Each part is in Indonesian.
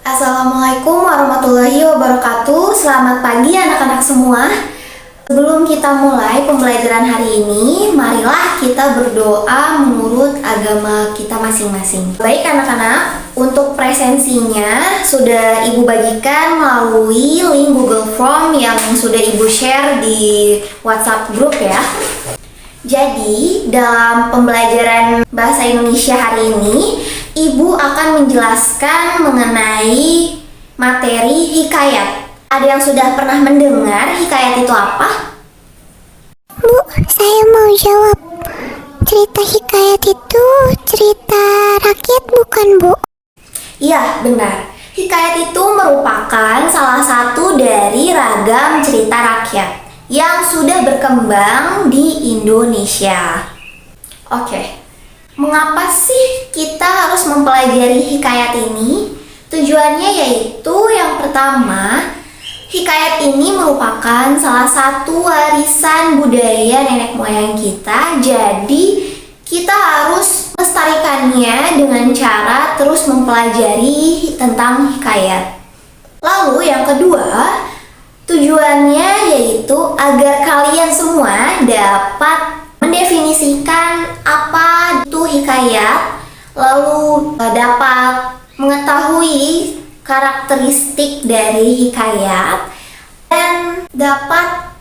Assalamualaikum warahmatullahi wabarakatuh. Selamat pagi anak-anak semua. Sebelum kita mulai pembelajaran hari ini, marilah kita berdoa menurut agama kita masing-masing. Baik anak-anak, untuk presensinya sudah Ibu bagikan melalui link Google Form yang sudah Ibu share di WhatsApp group ya. Jadi, dalam pembelajaran bahasa Indonesia hari ini, Ibu akan menjelaskan mengenai materi hikayat. Ada yang sudah pernah mendengar hikayat itu apa? Bu, saya mau jawab. Cerita hikayat itu cerita rakyat bukan, Bu? Iya, benar. Hikayat itu merupakan salah satu dari ragam cerita rakyat yang sudah berkembang di Indonesia. Oke, mengapa sih kita harus mempelajari hikayat ini? Tujuannya yaitu yang pertama, hikayat ini merupakan salah satu warisan budaya nenek moyang kita. Jadi kita harus melestarikannya dengan cara terus mempelajari tentang hikayat. Lalu yang kedua, tujuannya yaitu agar kalian semua dapat mendefinisikan apa itu hikayat, lalu dapat mengetahui karakteristik dari hikayat dan dapat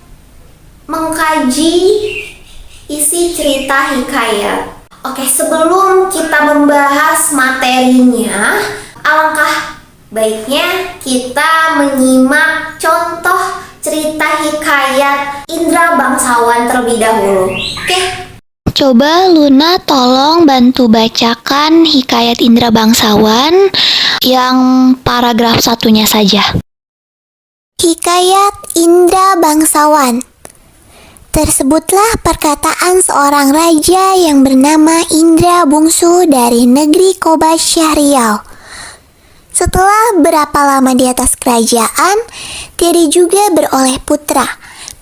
mengkaji isi cerita hikayat. Oke, sebelum kita membahas materinya, alangkah baiknya kita menyimak contoh cerita hikayat Indra Bangsawan terlebih dahulu. Oke? Coba Luna tolong bantu bacakan hikayat Indra Bangsawan yang paragraf satunya saja. Hikayat Indra Bangsawan. Tersebutlah perkataan seorang raja yang bernama Indra Bungsu dari negeri Koba Syahrial. Setelah berapa lama di atas kerajaan, dia juga beroleh putra.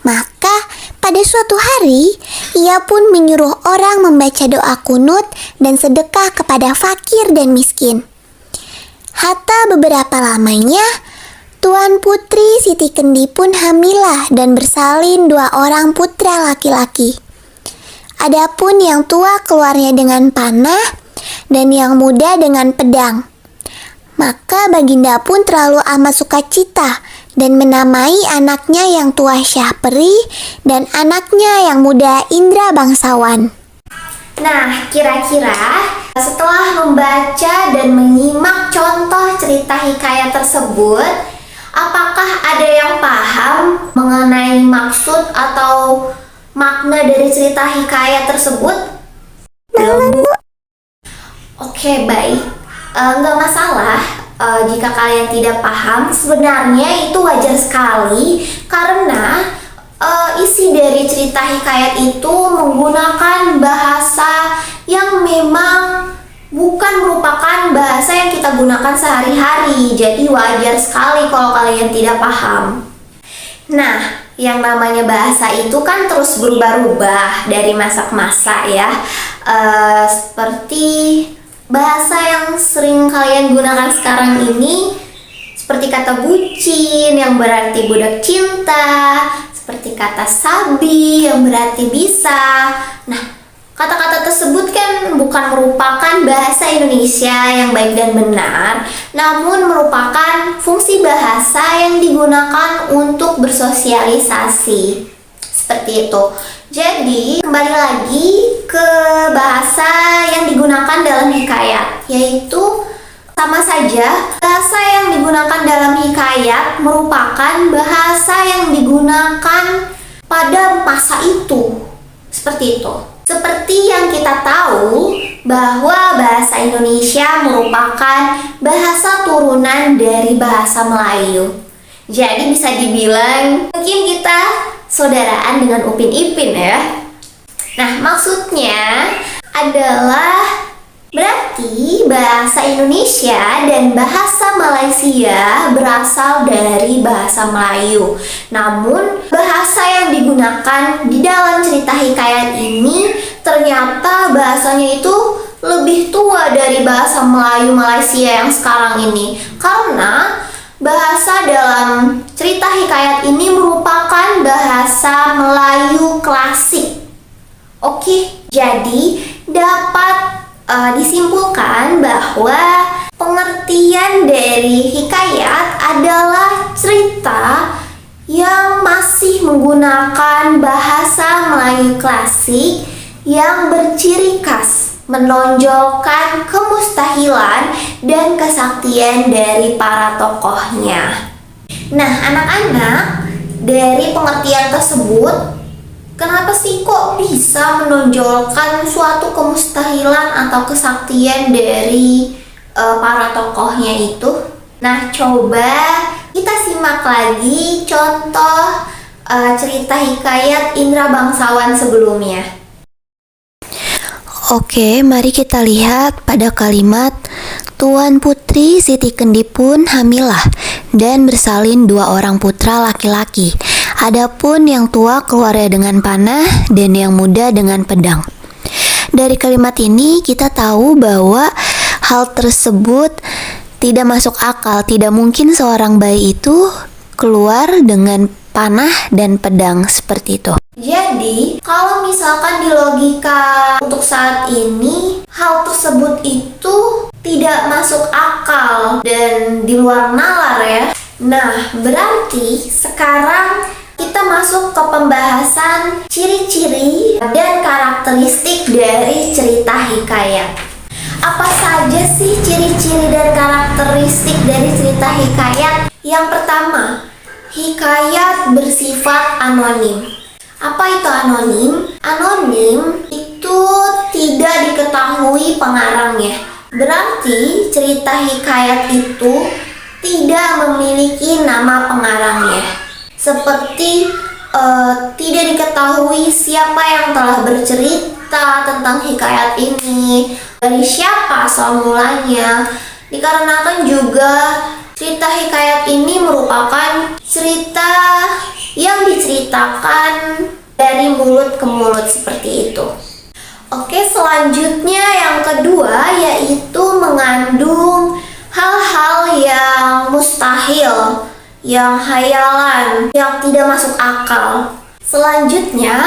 Maka pada suatu hari, ia pun menyuruh orang membaca doa kunut dan sedekah kepada fakir dan miskin. Hatta beberapa lamanya, Tuan Putri Siti Kendi pun hamilah dan bersalin 2 orang putra laki-laki. Adapun yang tua keluarnya dengan panah dan yang muda dengan pedang. Maka Baginda pun terlalu amat sukacita dan menamai anaknya yang tua Syahperi dan anaknya yang muda Indra Bangsawan. Nah, kira-kira setelah membaca dan menyimak contoh cerita hikayat tersebut, apakah ada yang paham mengenai maksud atau makna dari cerita hikayat tersebut? Belum, Bu. Oke, baik. Nggak masalah jika kalian tidak paham. Sebenarnya itu wajar sekali karena isi dari cerita hikayat itu menggunakan bahasa yang memang bukan merupakan bahasa yang kita gunakan sehari-hari. Jadi wajar sekali kalau kalian tidak paham. Nah, yang namanya bahasa itu kan terus berubah-ubah dari masa ke masa ya. Seperti bahasa yang sering kalian gunakan sekarang ini, seperti kata bucin yang berarti budak cinta, seperti kata sabi yang berarti bisa. Nah, kata-kata tersebut kan bukan merupakan bahasa Indonesia yang baik dan benar, namun merupakan fungsi bahasa yang digunakan untuk bersosialisasi. Seperti itu. Jadi, kembali lagi ke bahasa yang digunakan dalam hikayat, yaitu sama saja bahasa yang digunakan dalam hikayat merupakan bahasa yang digunakan pada masa itu. Seperti itu. Seperti yang kita tahu bahwa bahasa Indonesia merupakan bahasa turunan dari bahasa Melayu. Jadi bisa dibilang mungkin kita saudaraan dengan Upin Ipin ya. Nah, maksudnya adalah berarti bahasa Indonesia dan bahasa Malaysia berasal dari bahasa Melayu. Namun, bahasa yang digunakan di dalam cerita hikayat ini ternyata bahasanya itu lebih tua dari bahasa Melayu Malaysia yang sekarang ini. Karena bahasa dalam cerita hikayat ini merupakan bahasa Melayu klasik. Oke, jadi dapat disimpulkan bahwa pengertian dari hikayat adalah cerita yang masih menggunakan bahasa Melayu klasik yang berciri khas, menonjolkan kemustahilan dan kesaktian dari para tokohnya. Nah, anak-anak, dari pengertian tersebut, kenapa sih kok bisa menonjolkan suatu kemustahilan atau kesaktian dari para tokohnya itu? Nah, coba kita simak lagi contoh cerita hikayat Indra Bangsawan sebelumnya. Oke, mari kita lihat pada kalimat Tuan Putri Siti Kendi pun hamilah dan bersalin 2 orang putra laki-laki. Adapun yang tua keluarnya dengan panah dan yang muda dengan pedang. Dari kalimat ini kita tahu bahwa hal tersebut tidak masuk akal. Tidak mungkin seorang bayi itu keluar dengan panah dan pedang seperti itu. Jadi, kalau misalkan di logika untuk saat ini, hal tersebut itu tidak masuk akal dan di luar nalar ya. Nah, berarti sekarang kita masuk ke pembahasan ciri-ciri dan karakteristik dari cerita hikayat. Apa saja sih ciri-ciri dan karakteristik dari cerita hikayat? Yang pertama, hikayat bersifat anonim. Apa itu anonim? Anonim itu tidak diketahui pengarangnya. Berarti cerita hikayat itu tidak memiliki nama pengarangnya. Seperti tidak diketahui siapa yang telah bercerita tentang hikayat ini, dari siapa asal mulanya. Dikarenakan juga cerita hikayat ini merupakan cerita yang diceritakan dari mulut ke mulut seperti itu. Oke, selanjutnya yang kedua yaitu mengandung hal-hal yang mustahil, yang hayalan, yang tidak masuk akal. Selanjutnya,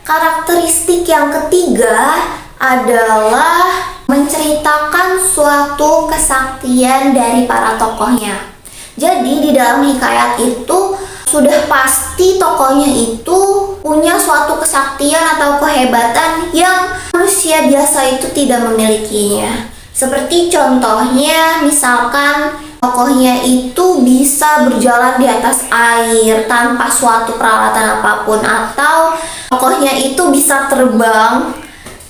karakteristik yang ketiga adalah menceritakan suatu kesaktian dari para tokohnya. Jadi di dalam hikayat itu sudah pasti tokohnya itu punya suatu kesaktian atau kehebatan yang manusia biasa itu tidak memilikinya. Seperti contohnya misalkan tokohnya itu bisa berjalan di atas air tanpa suatu peralatan apapun, atau tokohnya itu bisa terbang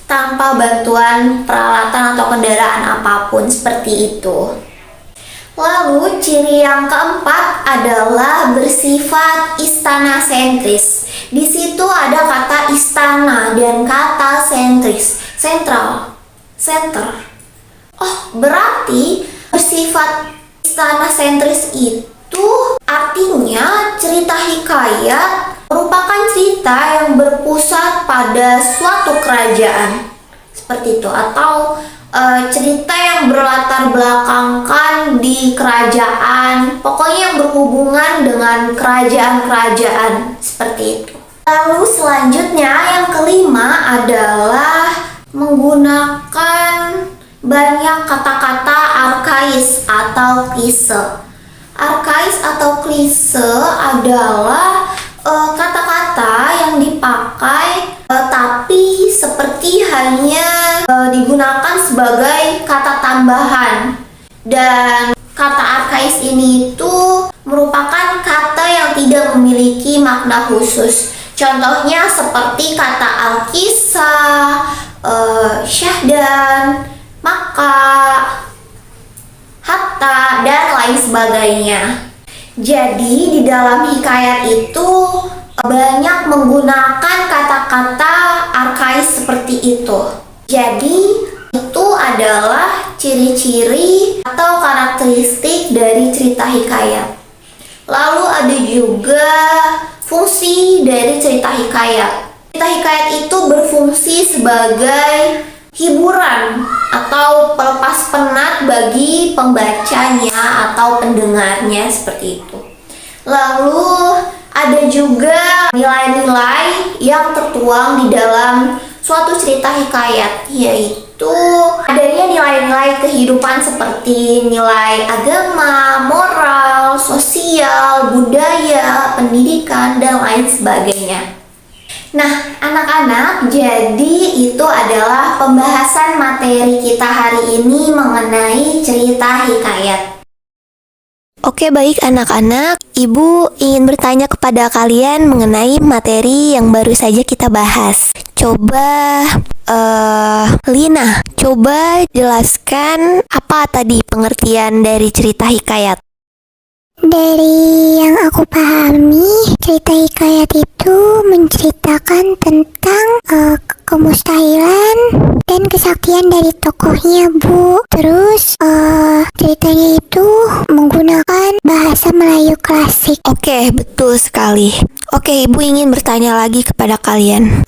tanpa bantuan peralatan atau kendaraan apapun, seperti itu. Lalu ciri yang keempat adalah bersifat istana sentris. Di situ ada kata istana dan kata sentris, sentral, center. Oh, berarti bersifat istana sentris itu artinya cerita hikayat merupakan cerita yang berpusat pada suatu kerajaan, seperti itu, atau cerita yang berlatar belakangkan di kerajaan, pokoknya yang berhubungan dengan kerajaan-kerajaan, seperti itu. Lalu selanjutnya yang kelima adalah menggunakan banyak kata-kata arkais atau klise. Arkais atau klise adalah kata-kata yang dipakai tapi seperti hanya digunakan sebagai kata tambahan, dan kata arkais ini itu merupakan kata yang tidak memiliki makna khusus. Contohnya seperti kata alkisah, syahdan, maka, hatta, dan lain sebagainya. Jadi di dalam hikayat itu banyak menggunakan kata-kata arkais seperti itu. Jadi itu adalah ciri-ciri atau karakteristik dari cerita hikayat. Lalu ada juga fungsi dari cerita hikayat. Cerita hikayat itu berfungsi sebagai hiburan atau pelepas penat bagi pembacanya atau pendengarnya seperti itu. Lalu ada juga nilai-nilai yang tertuang di dalam suatu cerita hikayat, yaitu adanya nilai-nilai kehidupan seperti nilai agama, moral, sosial, budaya, pendidikan, dan lain sebagainya. Nah, anak-anak, jadi itu adalah pembahasan materi kita hari ini mengenai cerita hikayat. Oke, baik anak-anak, Ibu ingin bertanya kepada kalian mengenai materi yang baru saja kita bahas. Coba, Lina, coba jelaskan apa tadi pengertian dari cerita hikayat. Dari yang aku pahami, cerita hikayat itu menceritakan tentang kemustahilan dan kesaktian dari tokohnya, Bu. Terus ceritanya itu menggunakan bahasa Melayu klasik. Oke, betul sekali. Oke, Ibu ingin bertanya lagi kepada kalian.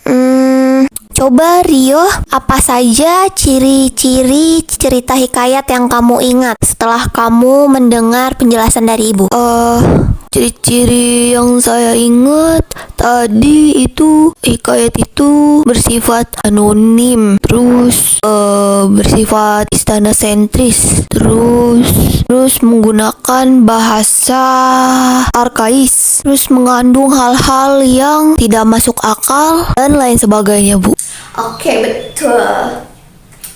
Coba Rio, apa saja ciri-ciri cerita hikayat yang kamu ingat setelah kamu mendengar penjelasan dari Ibu? Ciri-ciri yang saya ingat tadi itu hikayat itu bersifat anonim, terus bersifat istana sentris, terus menggunakan bahasa arkais, terus mengandung hal-hal yang tidak masuk akal dan lain sebagainya, Bu. Oke, betul.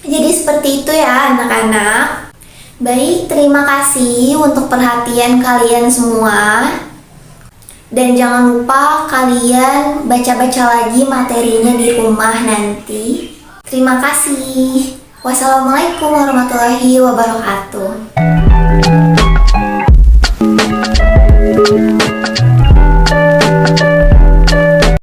Jadi seperti itu ya anak-anak. Baik, terima kasih untuk perhatian kalian semua. Dan jangan lupa kalian baca-baca lagi materinya di rumah nanti. Terima kasih. Wassalamualaikum warahmatullahi wabarakatuh.